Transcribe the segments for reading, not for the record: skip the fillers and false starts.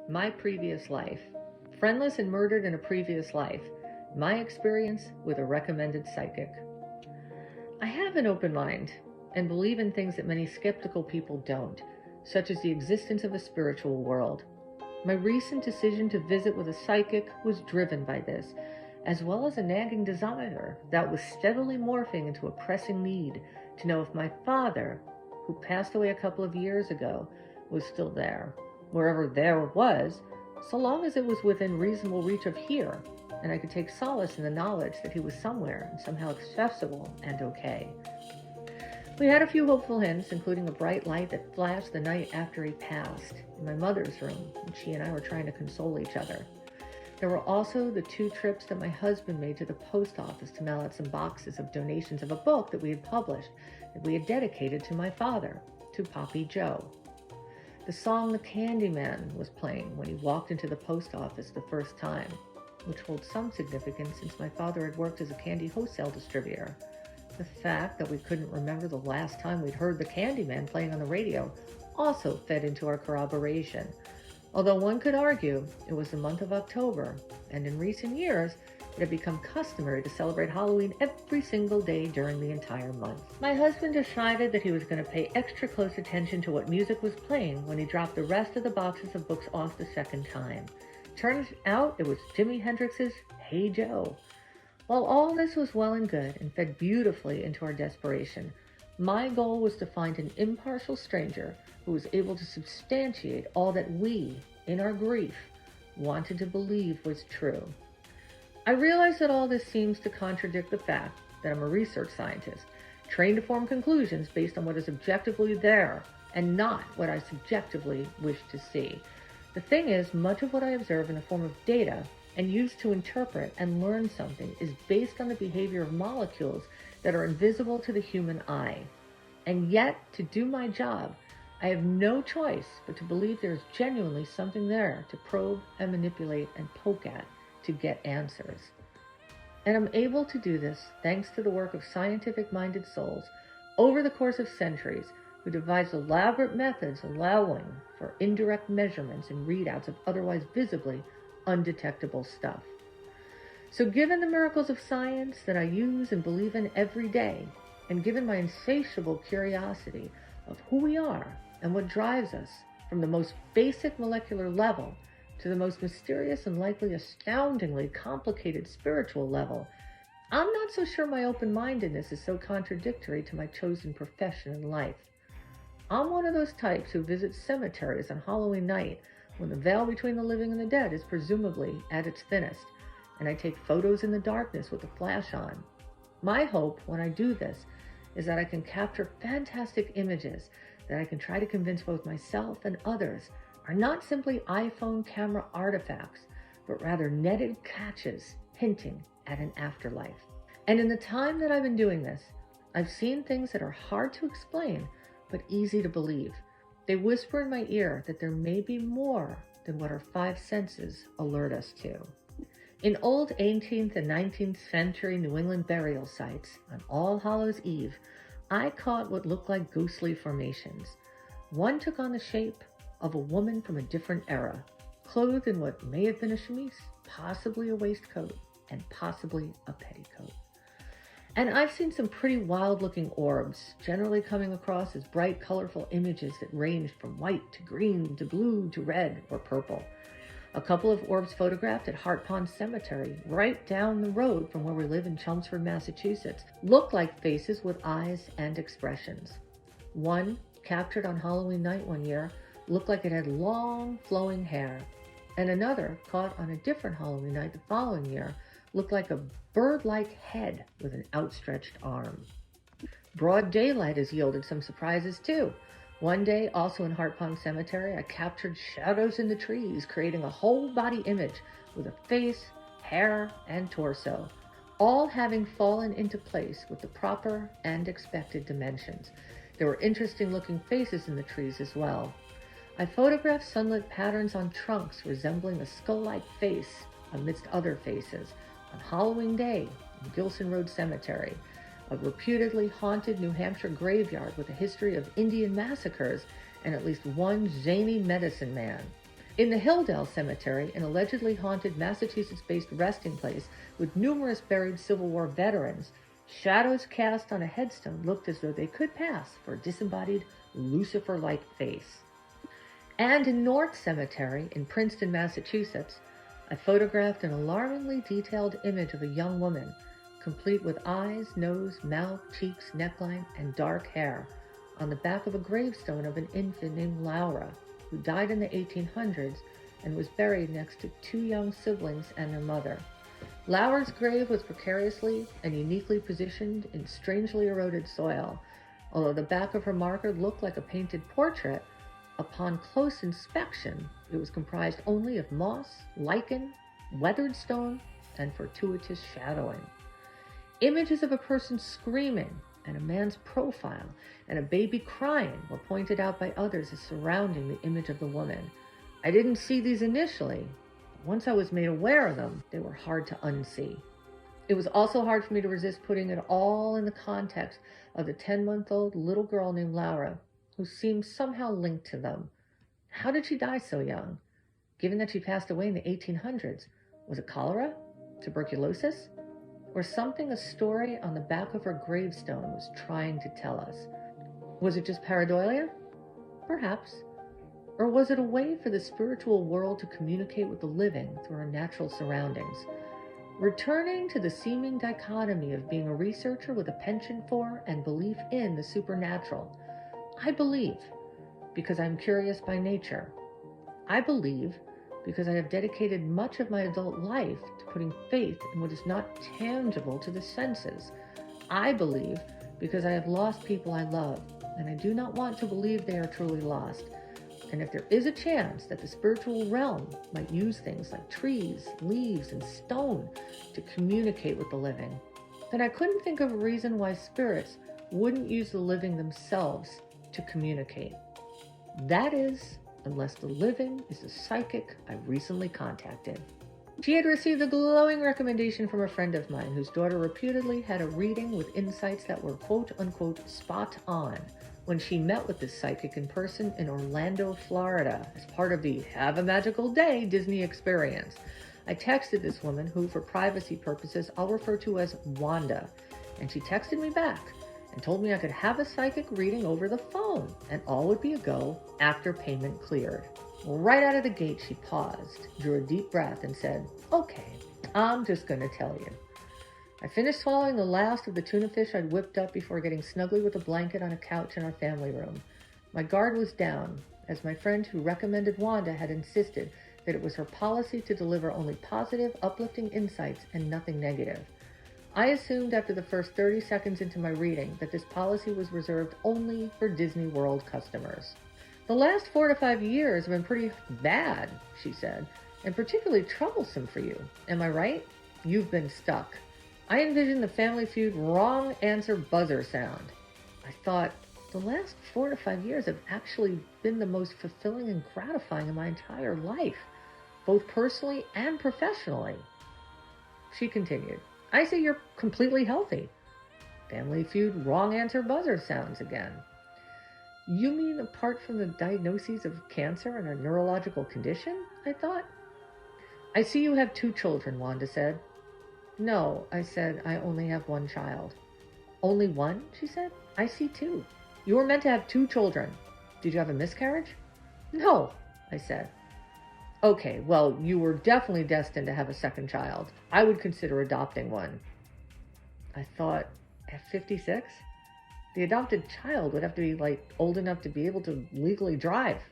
My previous life. Friendless and murdered in a previous life. My experience with a recommended psychic. I have an open mind and believe in things that many skeptical people don't, such as the existence of a spiritual world. My recent decision to visit with a psychic was driven by this, as well as a nagging desire that was steadily morphing into a pressing need to know if my father, who passed away a couple of years ago, was still there, wherever there was, so long as it was within reasonable reach of here, and I could take solace in the knowledge that he was somewhere and somehow accessible and okay. We had a few hopeful hints, including a bright light that flashed the night after he passed in my mother's room when she and I were trying to console each other. There were also the 2 trips that my husband made to the post office to mail out some boxes of donations of a book that we had published that we had dedicated to my father, to Poppy Joe. The song The Candyman was playing when he walked into the post office the first time, which holds some significance since my father had worked as a candy wholesale distributor. The fact that we couldn't remember the last time we'd heard The Candyman playing on the radio also fed into our corroboration, although one could argue it was the month of October, and in recent years, it had become customary to celebrate Halloween every single day during the entire month. My husband decided that he was going to pay extra close attention to what music was playing when he dropped the rest of the boxes of books off the second time. Turns out it was Jimi Hendrix's Hey Joe. While all this was well and good and fed beautifully into our desperation, my goal was to find an impartial stranger who was able to substantiate all that we, in our grief, wanted to believe was true. I realize that all this seems to contradict the fact that I'm a research scientist, trained to form conclusions based on what is objectively there and not what I subjectively wish to see. The thing is, much of what I observe in the form of data and use to interpret and learn something is based on the behavior of molecules that are invisible to the human eye. And yet, to do my job, I have no choice but to believe there is genuinely something there to probe and manipulate and poke at to get answers. And I'm able to do this thanks to the work of scientific-minded souls over the course of centuries who devised elaborate methods allowing for indirect measurements and readouts of otherwise visibly undetectable stuff. So given the miracles of science that I use and believe in every day, and given my insatiable curiosity of who we are and what drives us from the most basic molecular level to the most mysterious and likely astoundingly complicated spiritual level, I'm not so sure my open-mindedness is so contradictory to my chosen profession in life. I'm one of those types who visits cemeteries on Halloween night when the veil between the living and the dead is presumably at its thinnest, and I take photos in the darkness with the flash on. My hope when I do this is that I can capture fantastic images that I can try to convince both myself and others are not simply iPhone camera artifacts, but rather netted catches hinting at an afterlife. And in the time that I've been doing this, I've seen things that are hard to explain, but easy to believe. They whisper in my ear that there may be more than what our 5 senses alert us to. In old 18th and 19th century New England burial sites, on All Hallows Eve, I caught what looked like ghostly formations. One took on the shape of a woman from a different era, clothed in what may have been a chemise, possibly a waistcoat, and possibly a petticoat. And I've seen some pretty wild-looking orbs, generally coming across as bright, colorful images that ranged from white to green to blue to red or purple. A couple of orbs photographed at Hart Pond Cemetery, right down the road from where we live in Chelmsford, Massachusetts, looked like faces with eyes and expressions. One, captured on Halloween night one year, looked like it had long, flowing hair, and another, caught on a different Halloween night the following year, looked like a bird-like head with an outstretched arm. Broad daylight has yielded some surprises too. One day, also in Hart Pond Cemetery, I captured shadows in the trees, creating a whole-body image with a face, hair, and torso, all having fallen into place with the proper and expected dimensions. There were interesting-looking faces in the trees as well. I photographed sunlit patterns on trunks resembling a skull-like face amidst other faces on Halloween Day in Gilson Road Cemetery, a reputedly haunted New Hampshire graveyard with a history of Indian massacres and at least one zany medicine man. In the Hilldale Cemetery, an allegedly haunted Massachusetts-based resting place with numerous buried Civil War veterans, shadows cast on a headstone looked as though they could pass for a disembodied, Lucifer-like face. And in North Cemetery in Princeton, Massachusetts, I photographed an alarmingly detailed image of a young woman, complete with eyes, nose, mouth, cheeks, neckline, and dark hair, on the back of a gravestone of an infant named Laura, who died in the 1800s and was buried next to two young siblings and their mother. Laura's grave was precariously and uniquely positioned in strangely eroded soil. Although the back of her marker looked like a painted portrait, upon close inspection, it was comprised only of moss, lichen, weathered stone, and fortuitous shadowing. Images of a person screaming and a man's profile and a baby crying were pointed out by others as surrounding the image of the woman. I didn't see these initially. Once I was made aware of them, they were hard to unsee. It was also hard for me to resist putting it all in the context of the 10-month-old little girl named Laura, who seemed somehow linked to them. How did she die so young? Given that she passed away in the 1800s, was it cholera? Tuberculosis? Or something a story on the back of her gravestone was trying to tell us? Was it just pareidolia? Perhaps. Or was it a way for the spiritual world to communicate with the living through our natural surroundings? Returning to the seeming dichotomy of being a researcher with a penchant for and belief in the supernatural, I believe because I'm curious by nature. I believe because I have dedicated much of my adult life to putting faith in what is not tangible to the senses. I believe because I have lost people I love, and I do not want to believe they are truly lost. And if there is a chance that the spiritual realm might use things like trees, leaves, and stone to communicate with the living, then I couldn't think of a reason why spirits wouldn't use the living themselves to communicate. That is, unless the living is the psychic I recently contacted. She had received a glowing recommendation from a friend of mine whose daughter reputedly had a reading with insights that were quote-unquote spot on when she met with this psychic in person in Orlando, Florida, as part of the Have a Magical Day Disney experience. I texted this woman, who for privacy purposes I'll refer to as Wanda, and she texted me back and told me I could have a psychic reading over the phone, and all would be a go after payment cleared. Right out of the gate, she paused, drew a deep breath, and said, "Okay, I'm just going to tell you." I finished swallowing the last of the tuna fish I'd whipped up before getting snugly with a blanket on a couch in our family room. My guard was down, as my friend who recommended Wanda had insisted that it was her policy to deliver only positive, uplifting insights and nothing negative. I assumed after the first 30 seconds into my reading that this policy was reserved only for Disney World customers. "The last 4 to 5 years have been pretty bad," she said, "and particularly troublesome for you. Am I right? You've been stuck." I envisioned the Family Feud wrong answer buzzer sound. I thought, the last 4 to 5 years have actually been the most fulfilling and gratifying in my entire life, both personally and professionally. She continued, "I see you're completely healthy." Family Feud wrong answer buzzer sounds again. "You mean apart from the diagnoses of cancer and a neurological condition?" I thought. "I see you have 2 children, Wanda said. "No," I said, "I only have 1 child." "Only 1?" she said. "I see 2. You were meant to have 2 children. Did you have a miscarriage?" "No," I said. "Okay, well, you were definitely destined to have a second child. I would consider adopting one." I thought, at 56? The adopted child would have to be old enough to be able to legally drive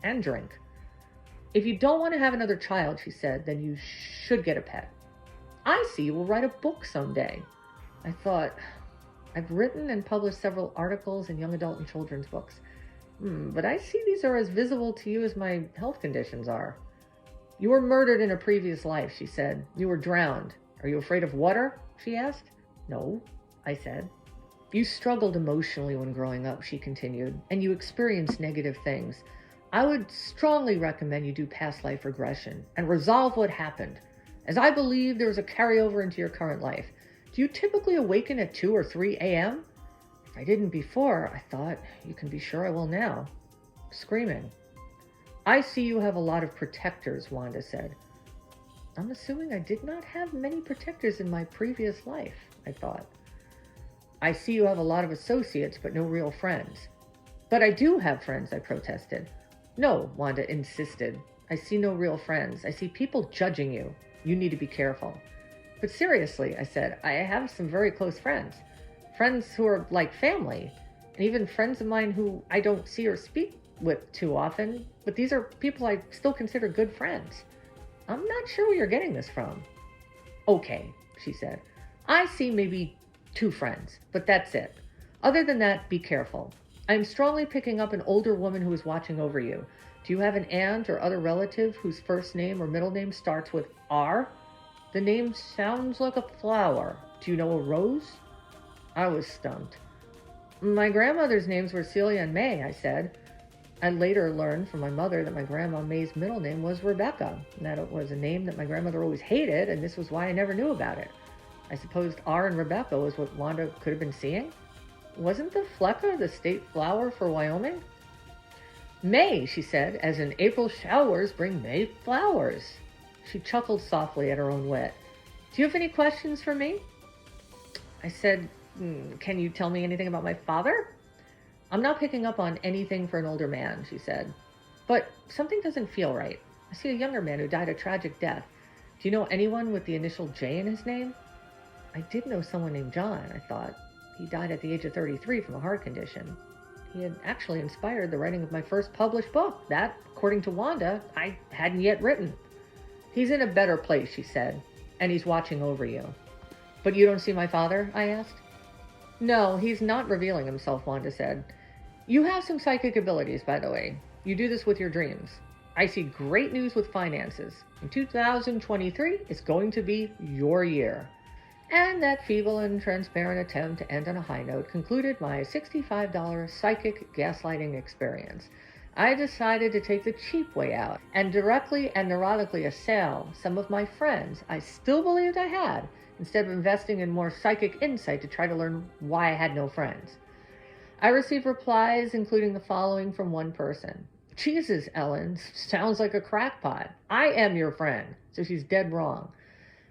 and drink. "If you don't want to have another child," she said, "then you should get a pet. I see you will write a book someday." I thought, I've written and published several articles in young adult and children's books. But I see these are as visible to you as my health conditions are. "You were murdered in a previous life," she said. "You were drowned. Are you afraid of water?" she asked. "No," I said. "You struggled emotionally when growing up," she continued, "and you experienced negative things. I would strongly recommend you do past life regression and resolve what happened, as I believe there is a carryover into your current life. Do you typically awaken at 2 or 3 a.m.? If I didn't before, I thought, you can be sure I will now." Screaming. I see you have a lot of protectors, Wanda said. I'm assuming I did not have many protectors in my previous life, I thought. I see you have a lot of associates, but no real friends. But I do have friends, I protested. No, Wanda insisted. I see no real friends. I see people judging you. You need to be careful. But seriously, I said, I have some very close friends. Friends who are like family. And even friends of mine who I don't see or speak with too often. But these are people I still consider good friends. I'm not sure where you're getting this from. Okay, she said. I see maybe 2 friends, but that's it. Other than that, be careful. I'm strongly picking up an older woman who is watching over you. Do you have an aunt or other relative whose first name or middle name starts with R? The name sounds like a flower. Do you know a rose? I was stumped. My grandmother's names were Celia and May, I said. I later learned from my mother that my grandma May's middle name was Rebecca, and that it was a name that my grandmother always hated, and this was why I never knew about it. I supposed R and Rebecca was what Wanda could have been seeing. Wasn't the fleca the state flower for Wyoming? May, she said, as in April showers bring May flowers. She chuckled softly at her own wit. Do you have any questions for me? I said, can you tell me anything about my father? I'm not picking up on anything for an older man, she said. But something doesn't feel right. I see a younger man who died a tragic death. Do you know anyone with the initial J in his name? I did know someone named John, I thought. He died at the age of 33 from a heart condition. He had actually inspired the writing of my first published book that, according to Wanda, I hadn't yet written. He's in a better place, she said, and he's watching over you. But you don't see my father? I asked. No, he's not revealing himself, Wanda said. You have some psychic abilities, by the way. You do this with your dreams. I see great news with finances. In 2023, it's going to be your year. And that feeble and transparent attempt to end on a high note concluded my $65 psychic gaslighting experience. I decided to take the cheap way out and directly and neurotically assail some of my friends I still believed I had, instead of investing in more psychic insight to try to learn why I had no friends. I received replies including the following from one person. Jesus, Ellen, sounds like a crackpot. I am your friend, so she's dead wrong.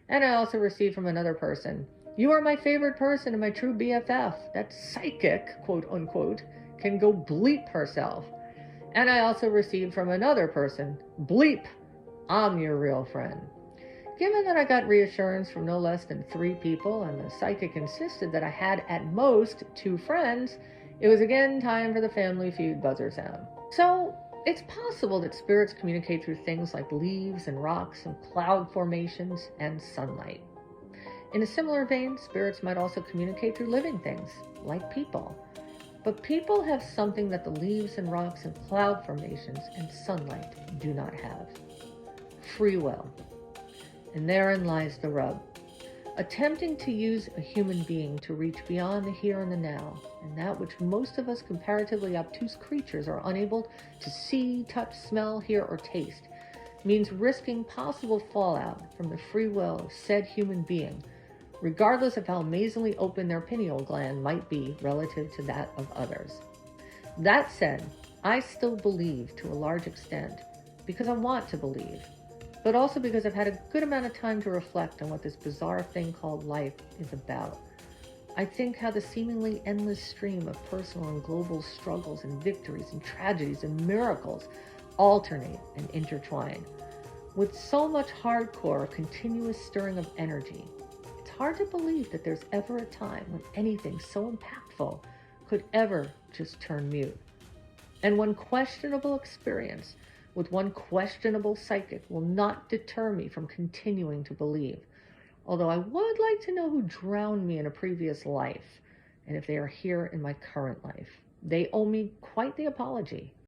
And I also received from another person, you are my favorite person and my true BFF. That psychic, quote unquote, can go bleep herself. And I also received from another person, bleep, I'm your real friend. Given that I got reassurance from no less than 3 people and the psychic insisted that I had at most 2 friends, it was again time for the Family Feud buzzer sound. So, it's possible that spirits communicate through things like leaves and rocks and cloud formations and sunlight. In a similar vein, spirits might also communicate through living things, like people. But people have something that the leaves and rocks and cloud formations and sunlight do not have. Free will. And therein lies the rub. Attempting to use a human being to reach beyond the here and the now, and that which most of us comparatively obtuse creatures are unable to see, touch, smell, hear, or taste, means risking possible fallout from the free will of said human being, regardless of how amazingly open their pineal gland might be relative to that of others. That said, I still believe to a large extent, because I want to believe, but also because I've had a good amount of time to reflect on what this bizarre thing called life is about. I think how the seemingly endless stream of personal and global struggles and victories and tragedies and miracles alternate and intertwine. With so much hardcore, continuous stirring of energy, it's hard to believe that there's ever a time when anything so impactful could ever just turn mute. And one questionable experience with one questionable psychic will not deter me from continuing to believe. Although I would like to know who drowned me in a previous life, and if they are here in my current life. They owe me quite the apology.